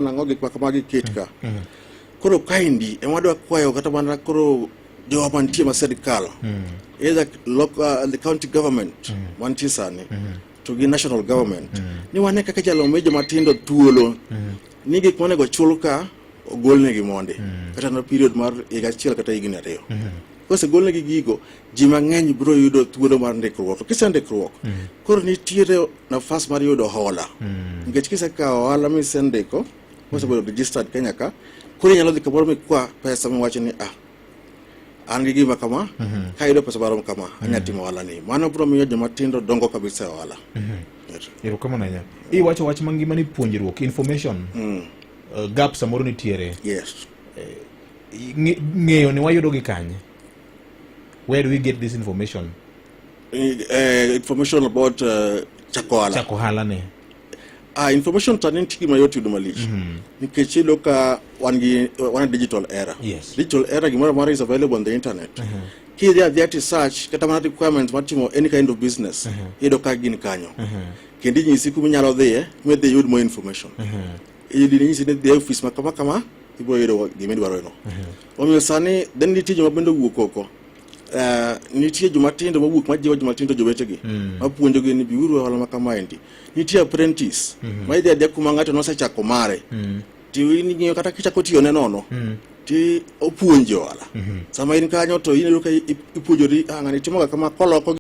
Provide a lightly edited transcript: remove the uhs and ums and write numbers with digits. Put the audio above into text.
nango gik makamagi ketka. Koro kaindi emadwa kwayo kata mana koro jo mantie ma serikal. Either local the county government mantie sani to the national government. Ni wane kaka jalo mejo matindo tuolo. Ni gik monego chulka ogolnegi monde. Kata na period mar higa achiel kata higni ariyo. Kose golnegi gigo ji mang'eny biro yudo thuolo mar ndikruok. Kise ndikruok koro nitiere nafas mar yudo hola. Nikech kisekawo hola misendiko kose bedo registered Kenya ka koro inyalo dhi kamoro mikwa pesa miwacho ni an gi gima kama ka yudo pesa marom kama anya timo hola ni. Mano biro miyo joma tindo dongo kabisa hola. Erokamano ahinya. Iwacho wach mangima ni puonjruok information gaps samoro nitiere. Yes. Ng'eyo ni wayudo gi kanye? Where do we get this information? Information about chakohala. Chakohala ne. Information tanin tiki mayot yudo malich. Nikech ilo ka one digital era. Yes. Digital era gimoro mara is available on the internet. Ki there to search kata mana requirements matimo any kind of business. Ido ka gin kanyo. Kendi nyisi kuminyalo dhiye medhi yud more information. Ili nyisi ne the office makama ibo yudo gimedwaro eno. Omiyo sani then nitie joma bende wuok oko. Nitie jomatindo mawuok majiwo jomatindo jowetegi mapuonjogi ni biuru e hola makamaendi. Nitie apprentice ma idhi adhi kuma ng'ato nosechako mare ti ing'iyo kata kichako tiyo ne nono ti opuonjo hola sama in kanyo to in ka ipuonjori ng'ani timoga kama koloko